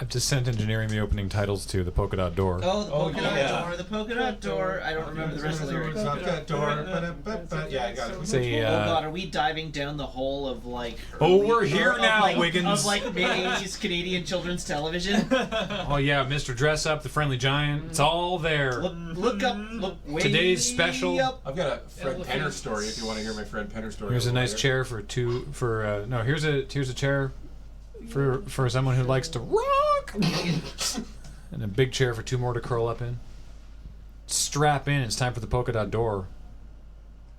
I've just sent engineering the opening titles to the polka dot door. Oh, the polka dot door, the polka dot door. I don't remember the rest of the lyrics. Polka door, yeah, I got it. Say, oh god, are we diving down the hole of like... Oh, we're here now, Wiggins. Of like mid-80s Canadian children's television? Oh yeah, Mr. Dress Up, the Friendly Giant. It's all there. Look up, look way Today's special. up. I've got a Fred Penner story if you want to hear my Fred Penner story. Here's a nice chair for here's a chair for someone who likes to rock. And a big chair for 2 more to curl up in. Strap in, it's time for the polka dot door.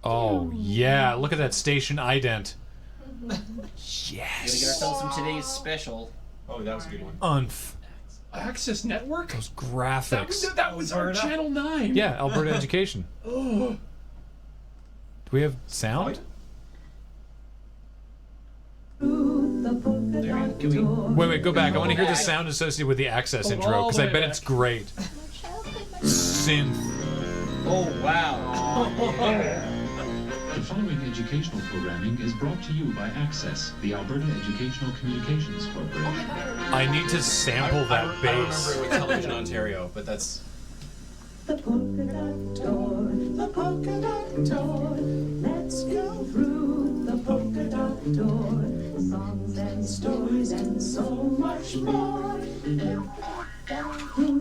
Oh yeah, look at that station ident. Yes. Gotta get ourselves some today's special. Oh, that was a good one. Access Network? Those graphics. That was our Channel 9. Yeah, Alberta Education. Oh. Do we have sound? Wait, go back. I want to hear the sound associated with the Access intro, because I bet it's great. Synth. Oh, wow. The following educational programming is brought to you by Access, the Alberta Educational Communications Corporation. I need to sample that I bass. remember it with Television Ontario, but that's... The polka dot door, the polka dot door. Let's go through the polka dot door. Songs and stories and so much more. Through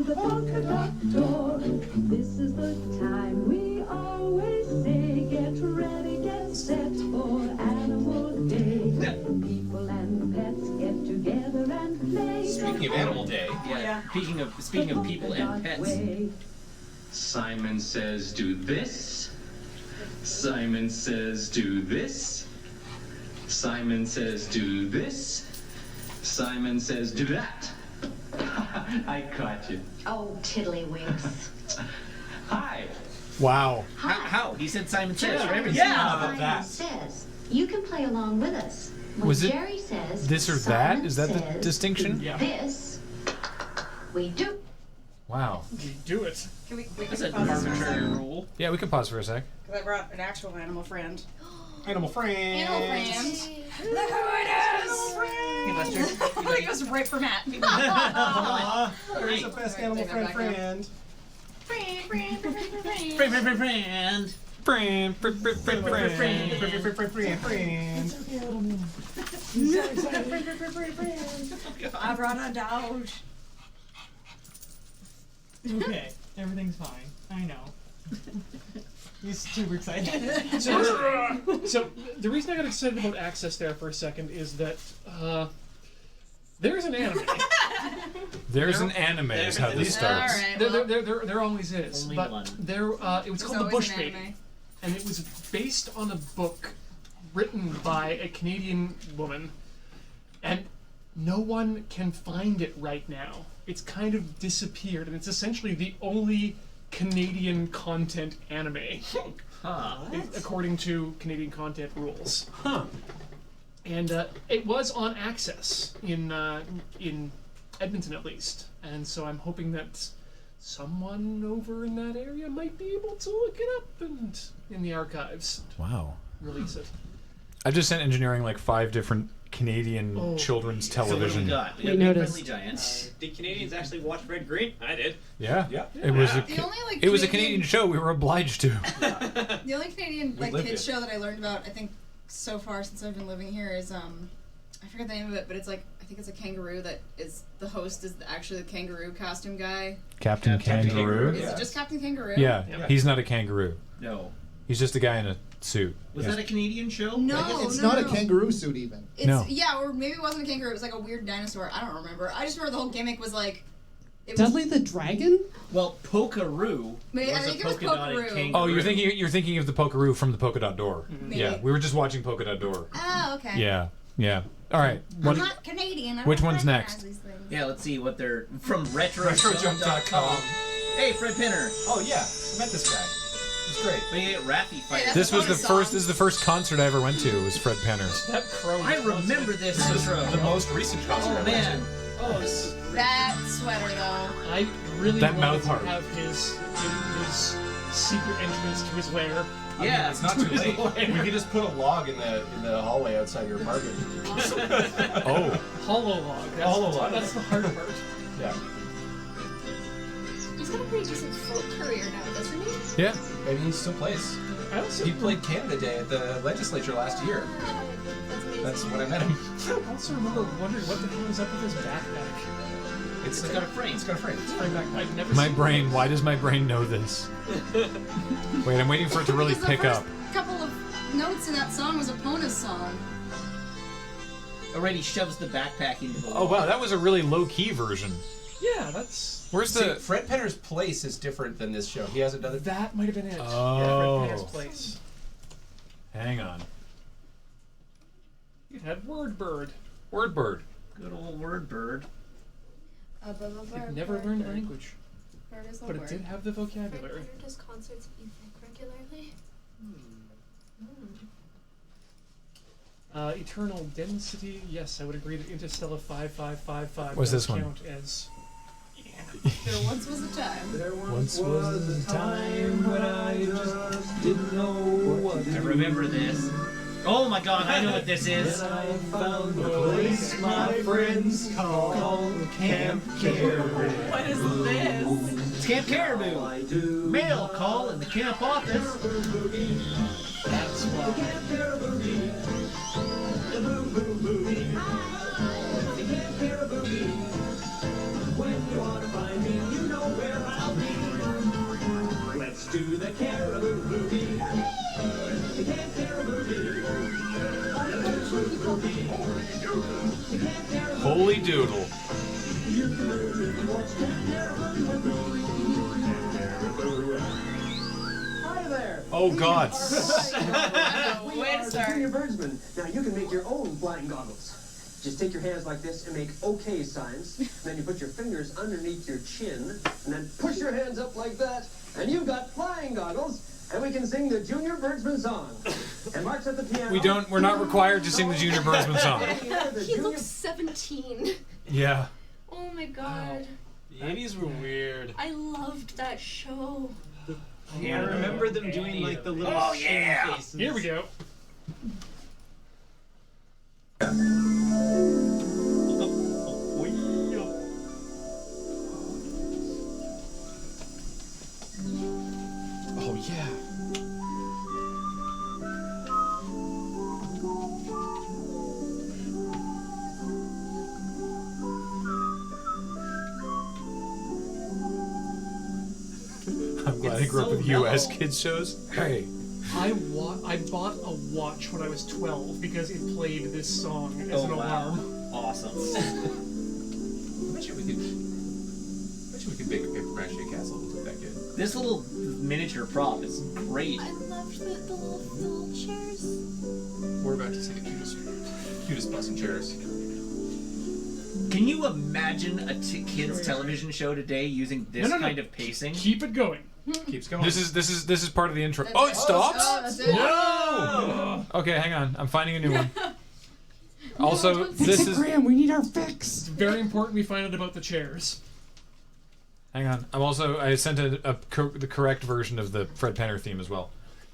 the polka dot door. This is the time we always say, get ready, get set for Animal Day. People and pets get together and play. Speaking of Animal Day, Yeah. Speaking of people and pets. Simon says do this. Simon says do this. Simon says do this. Simon says do that. I caught you. Oh, tiddlywinks. Hi. Wow. How? He said Simon Says for everything. Simon says. You can play along with us. When Was it Jerry says this or that? Simon Is that the says distinction? Yeah. This, we do. Wow. We do it. Can we That's an pause this for a arbitrary second? rule. Yeah, we can pause for a sec. Because I brought an actual animal friend. Animal Friends. Animal friend. Look who it is! Hey, Lester. I think it was right for Matt. Where's the best Animal Friend friend? Friend. Friend. I brought a dog. Okay, everything's fine. I know. He's super excited. So the reason I got excited about Access there for a second is that there's an anime. There's an anime is how this starts. Alright, There always is. Only but one. there it was called The Bush Baby. And it was based on a book written by a Canadian woman. And no one can find it right now. It's kind of disappeared, and it's essentially the only Canadian content anime, according to Canadian content rules. Huh. And it was on Access in Edmonton, at least. And so I'm hoping that someone over in that area might be able to look it up and in the archives Wow. release it. I just sent engineering like 5 different Canadian children's So what do we television. got? We have noticed. Friendly Giants. Did Canadians actually watch Red Green? I did. Yeah. Yeah. It was a The only, like, it was a Canadian show. We were obliged to. The only Canadian like lived kids it. show that I learned about, I think, so far since I've been living here is I forget the name of it, but it's like I think it's a kangaroo that is the host is actually the kangaroo costume guy. Captain Kangaroo. Is it just Captain Kangaroo? Yeah, Yeah. he's not a kangaroo. No. He's just a guy in a suit. Was that a Canadian show? No, It's no, not no. a kangaroo suit even. It's, No. Yeah, or maybe it wasn't a kangaroo. It was like a weird dinosaur. I don't remember. I just remember the whole gimmick was like. It was, Dudley the Dragon? Well, Pokaroo Maybe- I was think a it was polka dotted Pokaroo. kangaroo. Oh, you're thinking of the Pokaroo from the Polka Dot Door. Maybe. Yeah, we were just watching Polka Dot Door. Oh, okay. Yeah. All right. I'm not Canadian. I which don't one's recognize next? these things. Yeah, let's see what they're from Retrojump.com. Hey, Fred Pinner. Oh yeah, I met this guy. He's great. We get Raffy Fighter. that's This was the bonus first. song. This is the first concert I ever went to. Was Fred Penner's. That crow. I remember this intro. The most recent concert I Oh went man. to. Oh, this is That sweater though. I really That wanted mouth to heart. have his secret entrance to his lair. Yeah, It's not too late. We could just put a log in the hallway outside your apartment. Oh. Hollow log. Hollow log. That's the hard part. Yeah. He's got a pretty decent folk career now, doesn't he? Yeah. Maybe he still plays. I also He played Canada Day at the legislature last year. That's amazing. That's when I met him. I also remember wondering what the hell is up with his backpack. It's got a frame. It's got a frame. It's frame backpack. I've never My seen brain, why does my brain know this? Wait, I'm waiting for it to really Because pick the first up. couple of notes in that song was Epona's song. Already shoves the backpack into the Oh wall. wow, that was a really low-key version. Yeah, that's... Where's See, the... Fred Penner's place is different than this show. He has another. That might have been it. Oh. Yeah, Fred Penner's place. Hang on. You had Word Bird. Word bird. Good old word bird. It never learned language, Bird is a but it word. did have the vocabulary. Fred Penner does concerts you think regularly? Eternal density, yes, I would agree that Interstellar 5555 What's does this one? count as... There once was a time. Once was a time when I just didn't know what I remember this. Oh my god, I know what this is. I found a place my friends call Camp Caribou. What is this? It's Camp Caribou. Mail call in the camp office. That's why. Let's do the caribou boogie. The Camp Caribou boogie. Holy doodle. Hi there. Oh god. We are the Junior Birdsmen. Now you can make your own flying goggles. Just take your hands like this and make OK signs. Then you put your fingers underneath your chin, and then push your hands up like that, and you've got flying goggles, and we can sing the Junior Birdsman song. And Mark's at the piano. We're not required to sing the Junior Birdsman song. He looks 17. Yeah. Oh my god. The 80s were weird. I loved that show. Yeah, I remember them doing like the little faces. Here we go. Oh yeah. I'm glad I grew up with U.S. kids shows. Hey. I bought a watch when I was 12 because it played this song as an alarm. Awesome. I bet you we could make a paper mache castle that looked that good. This little miniature prop is great. I loved the little chairs. We're about to see the cutest bus and chairs. Can you imagine a kids television show today using this kind of pacing? Keep it going. Keeps going. This is part of the intro. Oh, it stops? Oh, that's it. No! Okay, hang on. I'm finding a new one. Also, Fix this it, is... Graham. We need our fix. It's very important we find out about the chairs. Hang on. I sent the correct version of the Fred Penner theme as well.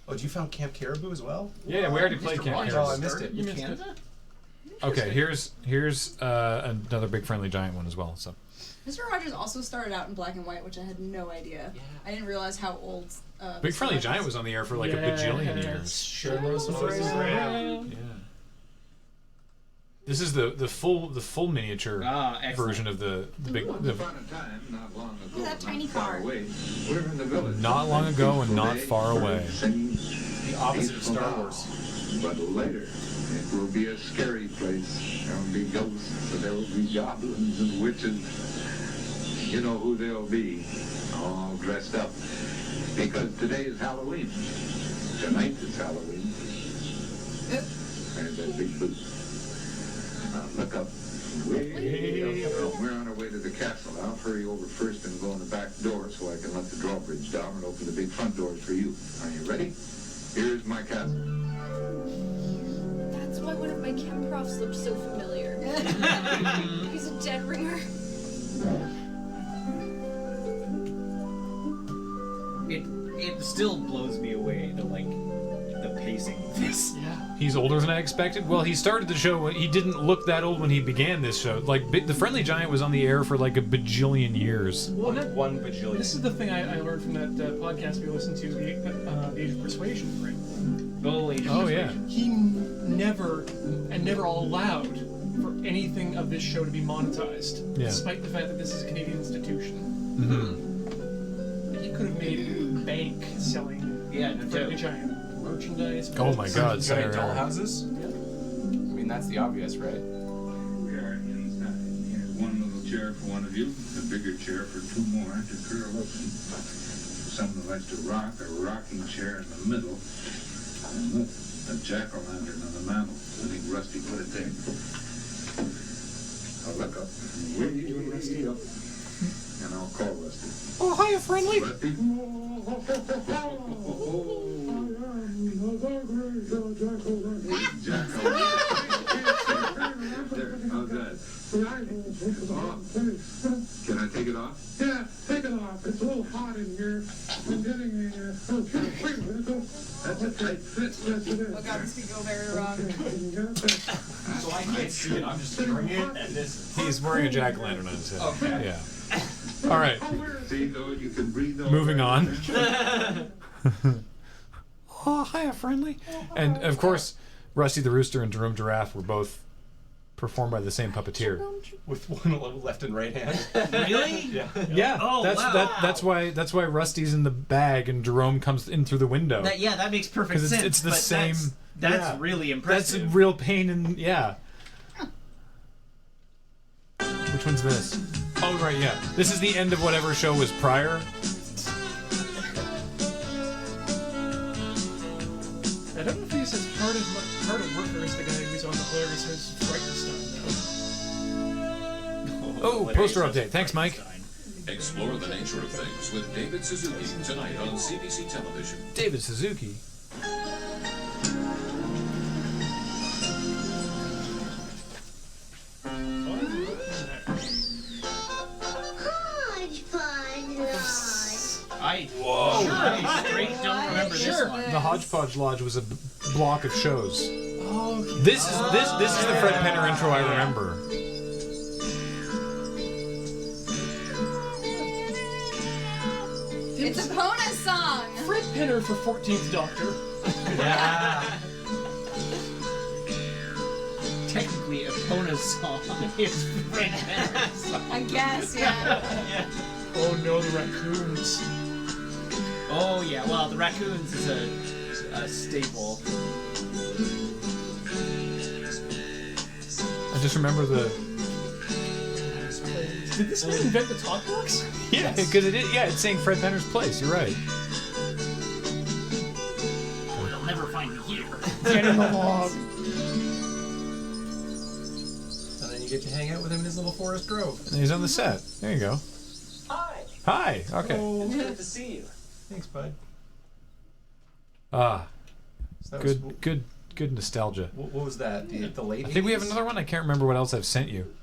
Oh, you found Camp Caribou as well? Yeah, we already played Camp Oh, Caribou. I missed it. You missed it. Okay, here's another Big Friendly Giant one as well. So Mr. Rogers also started out in black and white, which I had no idea. Yeah. I didn't realize how old. Big Mr. Friendly Rogers Giant was on the air for like a bajillion years. Sure, Lewis Yeah. This is the full miniature version of the big. Look at that tiny car. Not long ago and not far away. The opposite of Star Wars. But later, it will be a scary place. There will be ghosts, there will be goblins and witches. You know who they'll be, all dressed up. Because today is Halloween. Tonight is Halloween. There's that big boot. Now look up. Way up. We're on our way to the castle. I'll hurry over first and go in the back door so I can let the drawbridge down and open the big front doors for you. Are you ready? Here's my castle. That's why one of my chem profs looked so familiar. He's a dead ringer. it still blows me away the pacing of this. Yeah. He's older than I expected. Well, he started the show when he didn't look that old when he began this show. Like, The Friendly Giant was on the air for like a bajillion years. Well, One bajillion. this is the thing I learned from that podcast we listened to, the Age of Persuasion, right? Oh, Age of Oh, yeah. Persuasion. He never allowed for anything of this show to be monetized, Yeah. despite the fact that this is a Canadian institution. Mm-hmm. He could have made bank selling Friendly Giant merchandise. Oh my God, Giant Sarah. dollhouses? Yeah. I mean, that's the obvious, right? We are inside. Here's one little chair for one of you, a bigger chair for two more to curl up in. For someone who likes to rock, a rocking chair in the middle. And look, a jack-o'-lantern on the mantel. I think Rusty put it there. I'll look up. Where you and Rusty up? And I'll call Rusty. Oh, hiya, Friendly. Rusty? There, how's that? Can I take it off? Yeah, take it off. It's a little hot in here. I'm getting a wait a minute. That's a tight fit. Yes, it is. Oh god, this could go very wrong. So I can't see it. I'm just hearing it, and this. He's wearing a jack-o'-lantern on his head. Okay. Yeah. All right. See, though, you can breathe all Moving right. on. Oh, hiya, Friendly. And, of course, Rusty the Rooster and Jerome Giraffe were both performed by the same puppeteer. With one left and right hand. Really? Yeah. Yeah, Oh, that's wow. that's why Rusty's in the bag and Jerome comes in through the window. That makes perfect 'Cause sense. it's the but same. That's yeah. really That's a impressive. real pain in. Yeah. Which one's this? Oh right, yeah. This is the end of whatever show was prior. I don't know if he's as hard of worker as the guy who's on the hilarious Frankenstein, Oh, poster update. Thanks, Mike. Explore the nature of things with David Suzuki tonight on CBC Television. David Suzuki. I straight don't remember this one. The Hodgepodge Lodge was a block of shows. Oh, This is the Fred Penner intro I remember. It's a Pona song! Fred Penner for 14th Doctor. Yeah. Technically, Epona's song is Fred Penner's song. I guess, yeah. Oh no, the raccoons. Oh yeah, well, the raccoons is a staple. I just remember the. Did this man invent the talk box? Yeah, because it's saying Fred Penner's place. You're right. They'll never find me here. Get in the log. And then you get to hang out with him in his little forest grove. And he's on the set. There you go. Hi. Hi. Okay. It's good to see you. Thanks, bud. Ah, So that was- good nostalgia. What was that? The late I think we have 80s? another one. I can't remember what else I've sent you.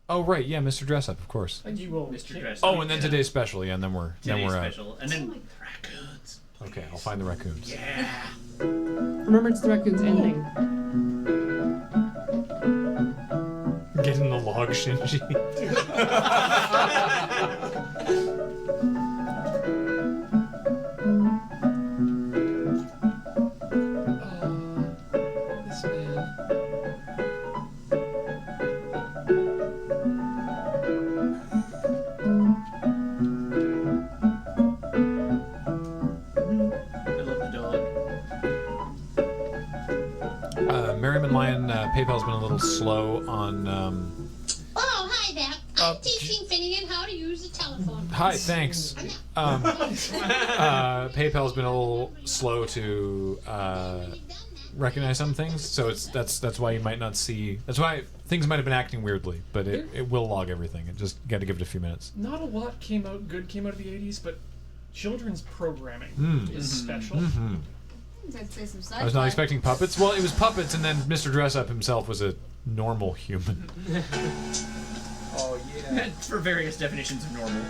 Oh right, yeah, Mr. Dress Up, of course. And you will. Mr. Dress. Oh, and then today's special, yeah, and then we're Today's out. special, and then the raccoons. Okay, I'll find the raccoons. Yeah. Remember, it's the raccoon's ending. Get in the log, Shinji. This man. I love the dog. Merriman Lion, PayPal's been a little slow on. Oh, hi there. I'm teaching Finnegan how to use the telephone. Hi, thanks. PayPal's been a little slow to recognize some things, so that's why you might not see. That's why things might have been acting weirdly, but it will log everything. It just got to give it a few minutes. Not a lot came out of the 80s, but children's programming is special. Mm-hmm. I'd say some I was not expecting puppets. Well, it was puppets, and then Mr. Dress Up himself was a normal human. Oh yeah. For various definitions of normal.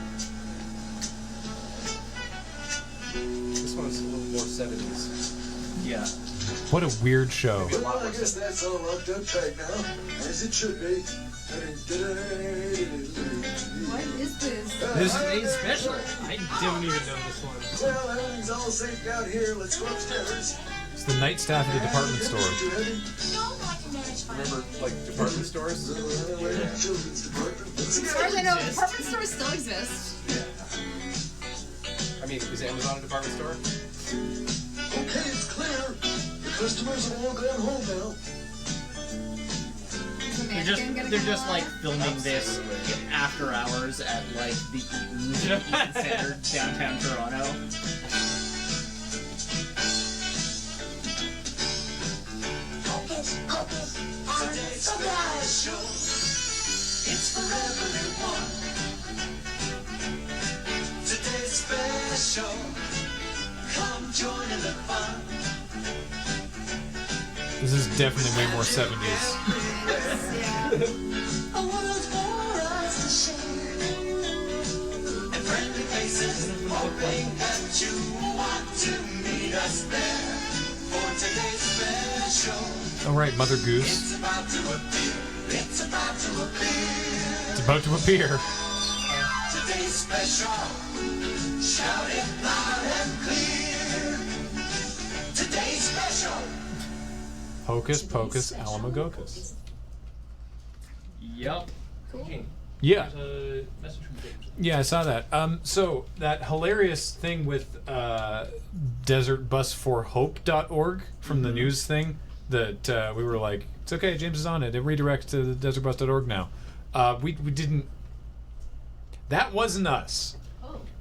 This one's a little more 70s. Yeah. What a weird show. Well, I guess that's all locked up tight now, as it should be. What is this? This is today's special. I don't even know this one. Well, everything's all safe out here. Let's go upstairs. It's the night staff at the department store. Remember, like, department stores? Children's department. As far as I know, department stores still exist. I mean, is Amazon a department store? Okay, it's clear. The customers have all gone home now. They're just like filming this after hours at like the Eaton Center downtown Toronto. Today's special. It's for everyone. Today's special. Come join in the fun. This is definitely way more 70s. A world for us to share. And friendly faces, hoping that you want to meet us there. For today's special. All right, Mother Goose. It's about to appear. It's about to appear. It's about to appear. Today's special. Shout it loud and clear. Today's special. Hocus Pocus Alamogocus. Yep. Cool. Yeah. There's a message from James. Yeah, I saw that. So that hilarious thing with desertbusforhope.org from the news thing that we were like, it's okay, James is on it. It redirects to desertbus.org now. We didn't. That wasn't us.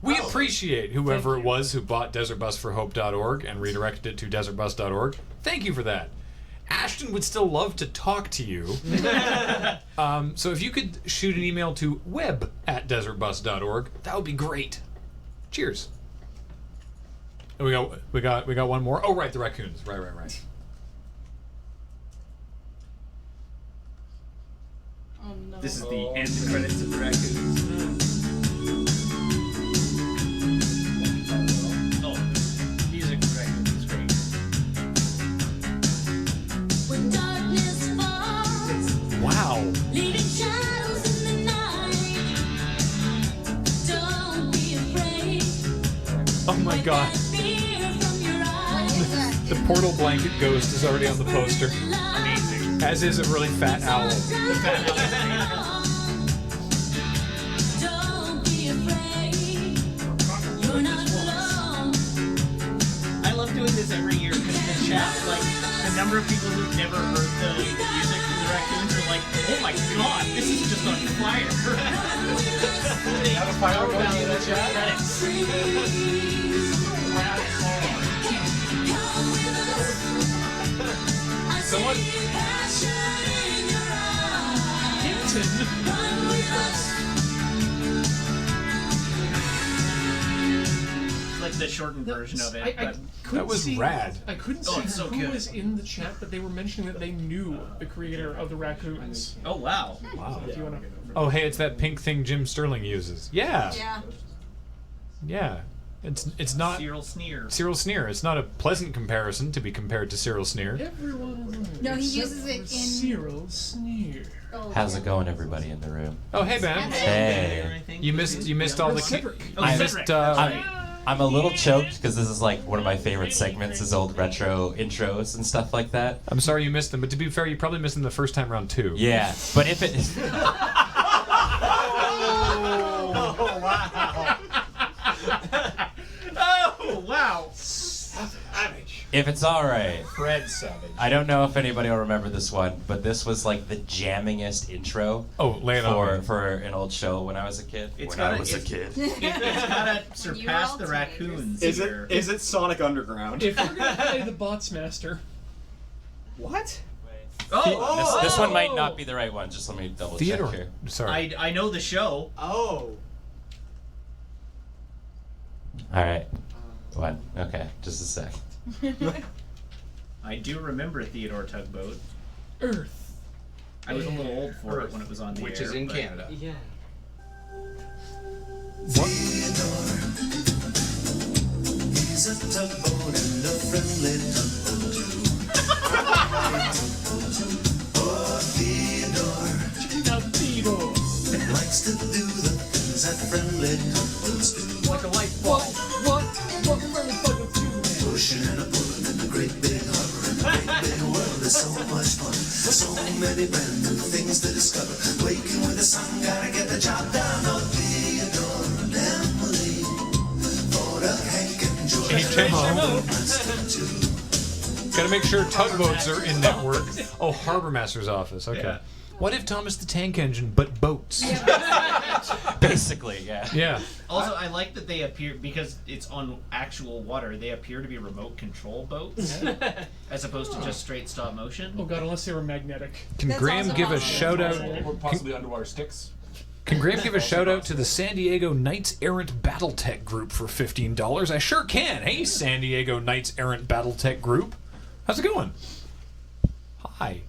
We appreciate whoever it was who bought desertbusforhope.org and redirected it to desertbus.org. Thank you for that. Ashton would still love to talk to you. So if you could shoot an email to web@desertbus.org, that would be great. Cheers. And we got one more. Oh right, the raccoons. Right. Oh no. This is the end credits of the raccoons. Oh, music for raccoons is great. When darkness falls, Wow. leaving shadows in the night. Don't be afraid. Oh my god. Fear from your eyes. The portal blanket ghost is already on the poster. Amazing. As is a really fat owl. The fat owl. Don't be afraid. You're not alone. I love doing this every year because the chat, like, the number of people who've never heard the music from the raccoons are like, oh my god, this is just on fire. They Have a fire emoji in the chat? credits. Someone. It's like the shortened version of it. I but couldn't That was see, rad. I couldn't Oh, see it's so who good. was in the chat, but they were mentioning that they knew the creator of the raccoons. oh wow. Wow. If you wanna, Oh hey, it's that pink thing Jim Sterling uses. Yeah. Yeah. Yeah. It's not Cyril Sneer. Cyril Sneer. It's not a pleasant comparison to be compared to Cyril Sneer. everyone. No, he except uses it for in- Cyril Sneer. Oh, How's yeah. it going, everybody in the room? Oh hey Ben. Hey. You missed all the Cedric. Oh, you Cedric, missed that's I'm a little choked because this is like one of my favorite segments is old retro intros and stuff like that. I'm sorry you missed them, but to be fair, you probably missed them the first time around too. Yeah, but if it Oh wow. Oh wow. Savage. if it's all right, Fred Savage. I don't know if anybody will remember this one, but this was like the jammingest intro Oh, lay it on me. for an old show when I was a kid. It's when gotta- I was a it's- kid. It's gotta You surpass all the teenagers. raccoons Is here. it Sonic Underground? If we're gonna play the Bots Master, What? This one might not be the right one. Just let me double Theodore. check here. Sorry. I know the show. Oh. All right. What? Okay, just a sec. I do remember Theodore Tugboat. Earth. I was a little old for it when it was on the Which air. is in but- Canada. Yeah. There's a tugboat and a friendly tugboat too. Oh, Theodore. Theodore. Likes to do the things that friendly tugboats do. Like a light bulb. What friendly tugboats do? Pushing and a pulling in a great big harbor in a great big world is so much fun. So many brand new things to discover. Waking with the sun, gotta get the job done. Oh, Theodore and Emily. For the Hank and George. Gotta make sure tugboats are in network. Oh, Harbor Master's office. Okay. Yeah. What if Thomas the Tank Engine, but boats? Basically, yeah. Yeah. Also, I like that they appear, because it's on actual water, they appear to be remote control boats, as opposed to just straight stop motion. Oh god, unless they were magnetic. Can Graham give a shout out? Or possibly underwater sticks. Can Graham give a shout out to the San Diego Knights Errant Battletech Group for $15? I sure can. Hey, San Diego Knights Errant Battletech Group. How's it going? Hi.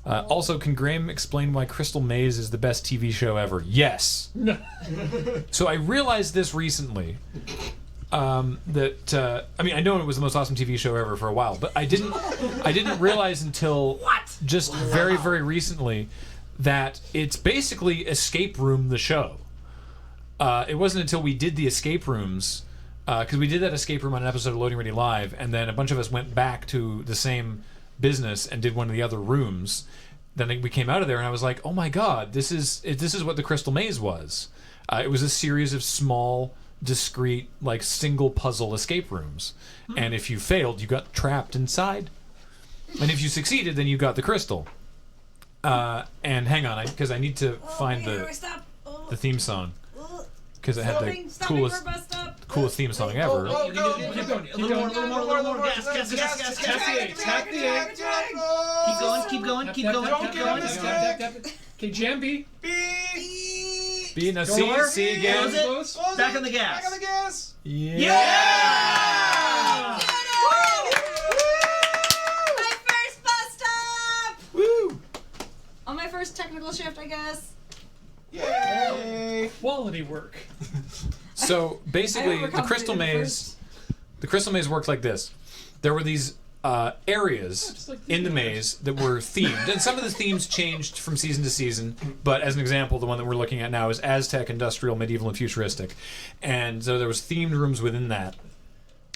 Also, can Graham explain why Crystal Maze is the best TV show ever? Yes. So I realized this recently. I mean, I know it was the most awesome TV show ever for a while, but I didn't realize until just very, very recently that it's basically Escape Room the show. It wasn't until we did the escape rooms, because we did that escape room on an episode of Loading Ready Live, and then a bunch of us went back to the same business and did one of the other rooms. Then we came out of there and I was like, oh my god, this is what the Crystal Maze was. It was a series of small, discrete, like single puzzle escape rooms. And if you failed, you got trapped inside. And if you succeeded, then you got the crystal. And hang on, because I need to find the theme song. Because it had the coolest theme song ever. Keep going. A little more. Gas. Tap the A. Keep going. Okay, jam B. B, now C again. Back on the gas. Back on the gas. Yeah! My first bus stop! Woo! On my first technical shift, I guess. Yay! Quality work. So basically, the Crystal Maze worked like this. There were these areas in the maze that were themed, and some of the themes changed from season to season. But as an example, the one that we're looking at now is Aztec, industrial, medieval, and futuristic. And so there was themed rooms within that.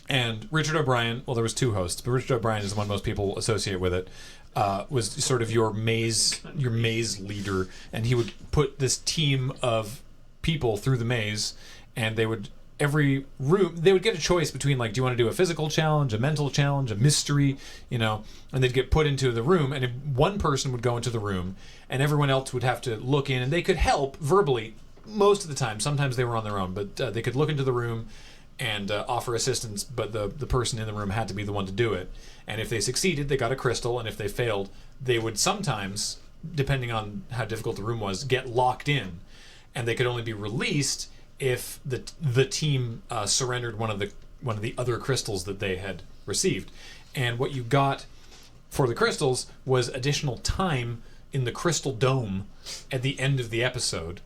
And Richard O'Brien, well, there was two hosts, but Richard O'Brien is the one most people associate with it. Was sort of your maze leader, and he would put this team of people through the maze, and they would every room they would get a choice between, like, do you want to do a physical challenge, a mental challenge, a mystery, and they'd get put into the room, and if one person would go into the room and everyone else would have to look in, and they could help verbally most of the time. Sometimes they were on their own, but they could look into the room and offer assistance, but the person in the room had to be the one to do it. And if they succeeded, they got a crystal, and if they failed, they would sometimes, depending on how difficult the room was, get locked in, and they could only be released if the team surrendered one of the other crystals that they had received. And what you got for the crystals was additional time in the crystal dome at the end of the episode,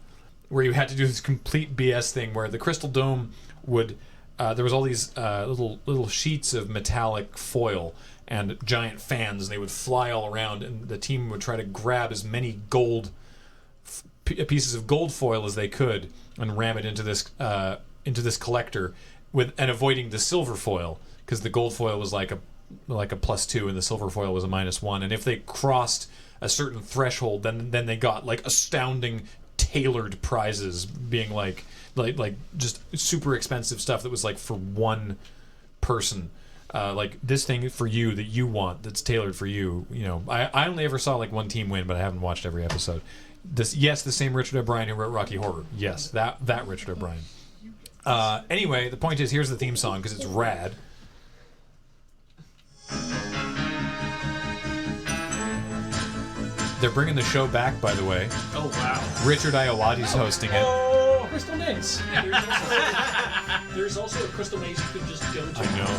where you had to do this complete BS thing where the crystal dome would there was all these little sheets of metallic foil and giant fans, and they would fly all around, and the team would try to grab as many pieces of gold foil as they could and ram it into this collector and avoiding the silver foil, because the gold foil was like a +2 and the silver foil was a -1, and if they crossed a certain threshold, then they got like astounding tailored prizes, being like just super expensive stuff that was like for one person, like this thing for you that you want that's tailored for you. I only ever saw like one team win, but I haven't watched every episode. The same Richard O'Brien who wrote Rocky Horror. Yes, that Richard O'Brien. Anyway, the point is, here's the theme song because it's rad. They're bringing the show back, by the way. Oh wow! Richard Iowati's hosting it. Oh, Crystal Maze. There's also a Crystal Maze you could just go to. I know.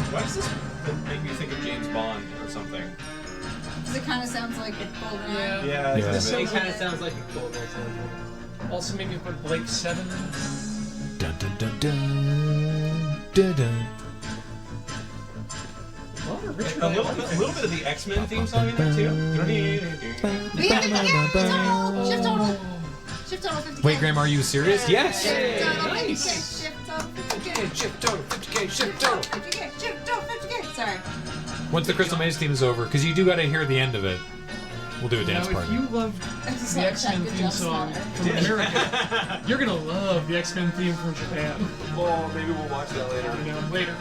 Why does this make me think of James Bond or something? Because it kind of sounds like GoldenEye. Yeah. It kind of sounds like a GoldenEye. Also, maybe put Blake 7. Dun dun dun dun dun dun. A little bit of the X-Men theme song in there too. We have to shift total. Shift total 50K. Wait, Graham, are you serious? Yes. Shift total 50K. Shift total 50K. Shift total 50K. Shift total 50K. Shift total 50K. Sorry. Once the Crystal Maze theme is over, because you do got to hear the end of it, we'll do a dance Now, party. if you love the X-Men theme song from America, you're gonna love the X-Men theme from Japan. Well, maybe we'll watch that later. You know, later.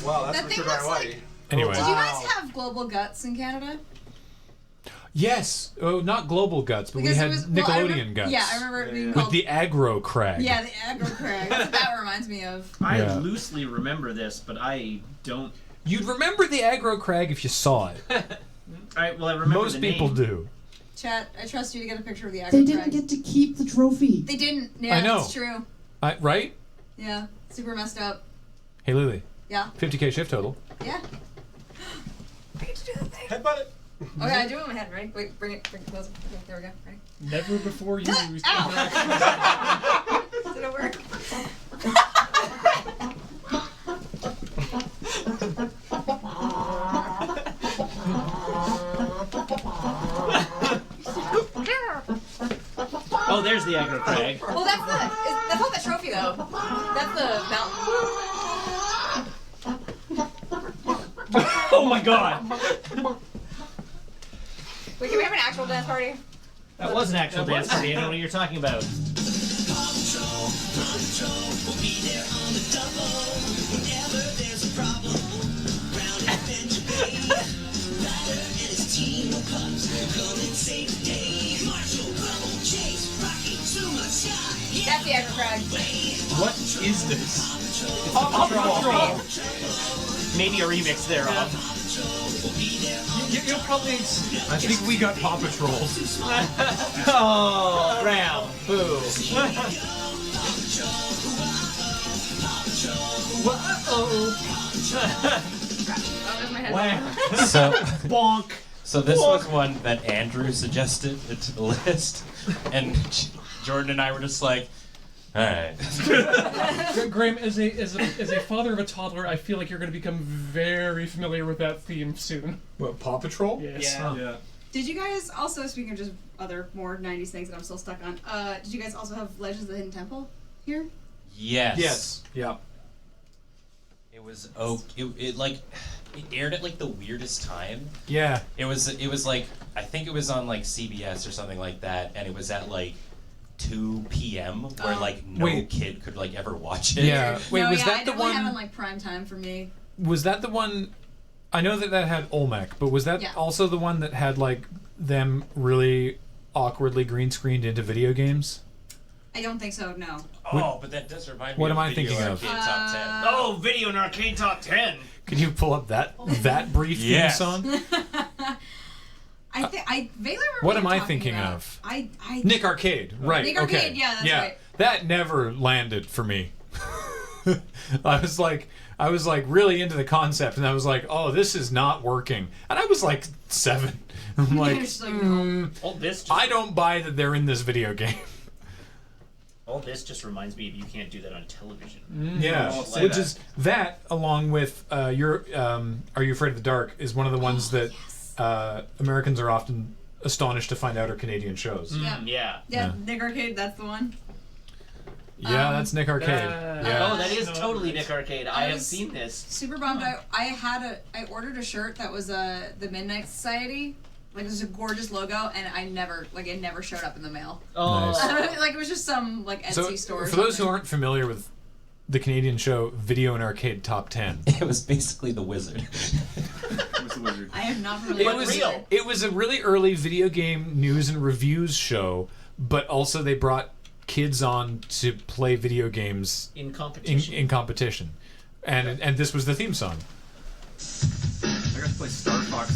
Wow, that's That for thing sure looks Hawaii. Anyway. Did you guys have Global Guts in Canada? Yes. Oh, not Global Guts, but Because we it had was- well, I Nickelodeon remember- Guts. yeah, I remember it being With called- the aggro crag. Yeah, the aggro crag. That's what that reminds me of. I Yeah. loosely remember this, but I don't. You'd remember the aggro crag if you saw it. I remember Most the people name. do. Chat, I trust you to get a picture of the aggro They crag. didn't get to keep the trophy. They didn't. Yeah, I know. That's true. Right? Yeah, super messed up. Hey, Lily. Yeah. 50K shift total. Yeah. I get to do that thing. Headbutt it. Okay, I do it in my head. Ready? Wait, bring it closer. Okay, there we go. Ready? Never before used. Ow! Did it work? Oh, there's the aggro crag. Well, that's not the trophy though. That's the mountain. Oh my god! Wait, can we have an actual dance party? That was an actual dance party. I don't know what you're talking about. That's the aggro crag. What is this? Paw Patrol. Maybe a remix thereof. You'll probably. I think we got Paw Patrol. Oh, round. Boo. Wow. So, bonk. So this was one that Andrew suggested to the list, and Jordan and I were just like, all right. Graham, as a father of a toddler, I feel like you're going to become very familiar with that theme soon. What, Paw Patrol? Yes. Yeah. Did you guys also, speaking of just other more 90s things that I'm still stuck on, did you guys also have Legends of the Hidden Temple here? Yes. Yes. Yeah. It was it aired at like the weirdest time. Yeah. It was like, I think it was on like CBS or something like that, and it was at like 2 p.m. where like no kid could like ever watch it. Yeah. Wait, no, was yeah, that I the definitely one? have it on like prime time for me. Was that the one? I know that had Olmec, but was that Yeah. also the one that had like them really awkwardly green screened into video games? I don't think so, no. Oh, but that does remind me What of am I Video thinking of? Arcade Top 10. Oh, Video and Arcade Top 10. Can you pull up that brief Yes. theme song? I vaguely remember What am I talking thinking about. of? I Nick Arcade, right? Nick okay. Arcade, yeah, that's right. That never landed for me. I was like really into the concept, and I was like, oh, this is not working. And I was like 7. I'm like, You're just like, no. All this just, I don't buy that they're in this video game. all this just reminds me of you can't do that on television. Yeah, I'll say which that. is that along with Are You Afraid of the Dark is one of the ones that Americans are often astonished to find out are Canadian shows. Yeah. Yeah. Yeah, Nick Arcade, that's the one. Yeah, that's Nick Arcade. Yeah. Oh, that is totally Nick Arcade. I have was seen this. Super bummed. I ordered a shirt that was the Midnight Society. Like, it was a gorgeous logo, and it never showed up in the mail. Oh. Nice. Like, it was just some, like, Etsy So, store or for those who something. aren't familiar with the Canadian show Video and Arcade Top 10, It was basically The Wizard. Who's the wizard? I am not familiar with it. it was a really early video game news and reviews show, but also they brought kids on to play video games In competition. in competition, and this was the theme song. I got to play Star Fox.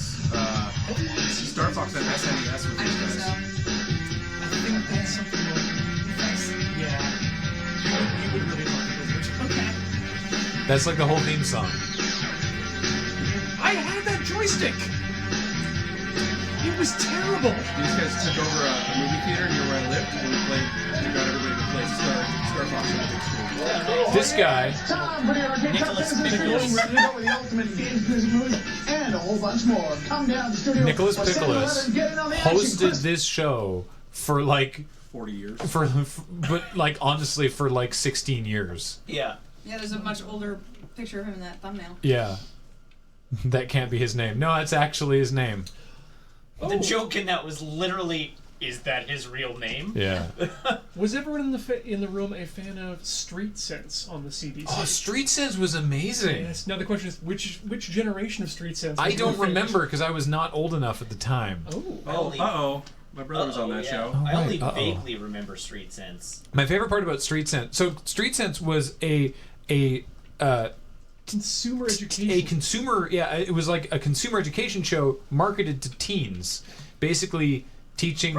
Star Fox at SNES with I these think guys. so. I think that's something like. Yeah. You would really love the Wizard. Okay. That's like the whole theme song. I had that joystick! It was terrible! These guys took over a movie theater near where I lived, and we got everybody to play Star Star Fox epic. This guy. Time for the arcade top 10 ready to go with the ultimate games, music, movies, and a whole bunch more. Come down to the studio. Nicholas for 7-Eleven, Pickles get in on the action. hosted this show for like 40 years. But like honestly for like 16 years. Yeah, there's a much older picture of him in that thumbnail. Yeah. That can't be his name. No, that's actually his name. The joke in that was literally, is that his real name? Yeah. Was everyone in the room a fan of Street Sense on the CBC? Oh, Street Sense was amazing. Yes. Now the question is, which generation of Street Sense? I was your don't favorite? remember because I was not old enough at the time. Oh. My brother was on that show. Oh, I only right. vaguely remember Street Sense. My favorite part about Street Sense. So Street Sense was a consumer education. It was like a consumer education show marketed to teens, basically teaching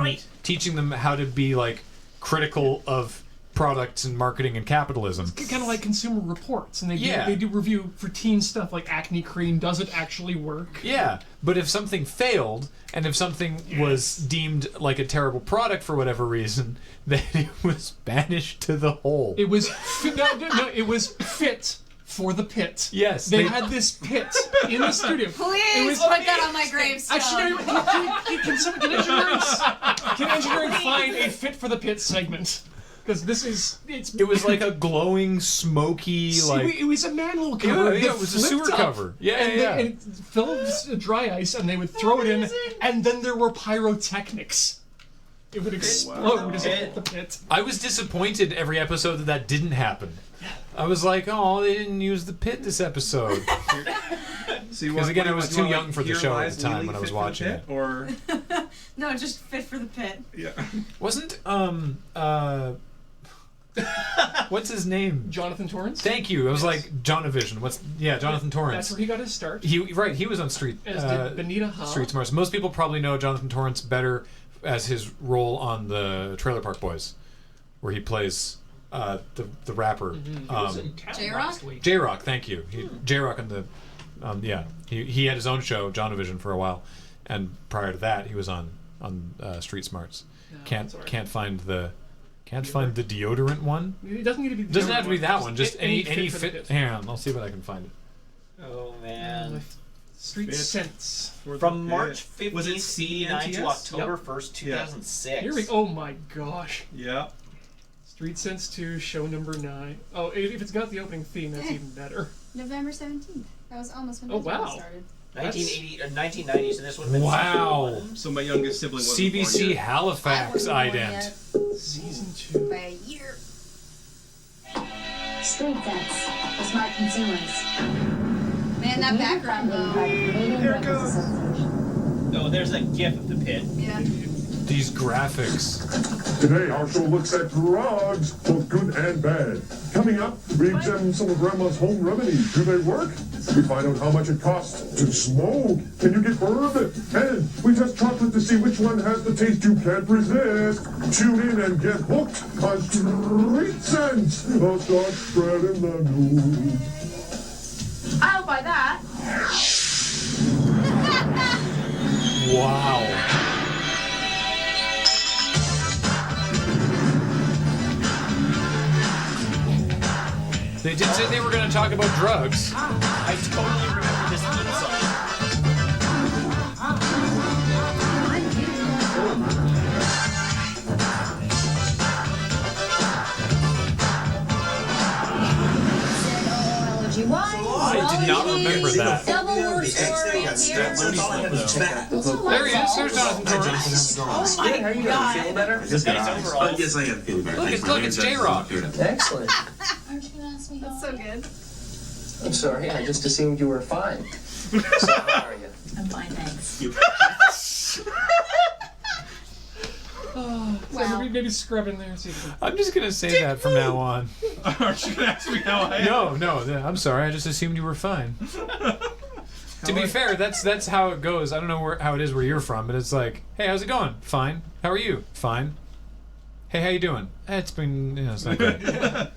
them how to be like critical of products and marketing and capitalism. It's kind of like Consumer Reports, and Yeah. they do review for teen stuff like acne cream. Does it actually work? Yeah, but if something failed, and if something was deemed like a terrible product for whatever reason, then it was banished to the hole. It was it was fit for the pit. Yes, they had this pit in the studio. Please put that on my gravestone. Actually, can engineering find a fit for the pit segment? Because it was like a glowing, smoky, like it was a manhole cover. Yeah, it was a sewer cover. Yeah, and filled with dry ice, and they would throw it in, and then there were pyrotechnics. It would explode as it hit the pit. I was disappointed every episode that didn't happen. I was like, oh, they didn't use the pit this episode. Because again, I was too young for the show at the time when I was watching it. Or No, just fit for the pit. Yeah. Wasn't what's his name? Jonathan Torrance. Thank you. It was like Jonavision. Jonathan Torrance. That's where he got his start. He was on Street. As did Benita Ha. Street Smarts. Most people probably know Jonathan Torrance better as his role on the Trailer Park Boys, where he plays the rapper. J-Rock? J-Rock, thank you. J-Rock on the he had his own show, Jonavision, for a while, and prior to that he was on Street Smarts. Can't find the deodorant one. It doesn't need to be. The Doesn't have to be deodorant that one. one. Just any for the fit. pit. Hang on, I'll see if I can find it. Oh man. Street Sense. From March Was it 15th, 1989 to CNTS? October 1st, 2006. Here we. Oh my gosh. Yeah. Street Sense 2, show number 9. Oh, if it's got the opening theme, that's even better. November 17th. That was almost when Oh, Disney wow. started. 1990, so this would have been Wow. season 1. So my youngest sibling wasn't born CBC yet. Halifax ident. Season 2. By a year. Street Sense for smart consumers. Man, that background though. There it goes. No, there's a gif of the pit. Yeah. These graphics. Today, our show looks at drugs, both good and bad. Coming up, we examine some of Grandma's home remedies. Do they work? We find out how much it costs to smoke. Can you get burned? And we test chocolate to see which one has the taste you can't resist. Tune in and get hooked on Street Sense. I'll start spreading the news. I'll buy that. Wow. They did say they were going to talk about drugs. I totally remember this theme song. I did not remember that. Double word story here. There he is. There's Jonathan Torrance. Oh my god. better? Yes, I am feeling better. Look, it's J-Rock. Excellent. Aren't you gonna ask me? That's so good. I'm sorry, I just assumed you were fine. So how are you? I'm fine, thanks. Wow. Maybe scrub in there and see if it I'm just going to say that from now on. Aren't you going to ask me how I am? No, I'm sorry. I just assumed you were fine. To be fair, that's how it goes. I don't know how it is where you're from, but it's like, hey, how's it going? Fine. How are you? Fine. Hey, how you doing? It's been, it's not good.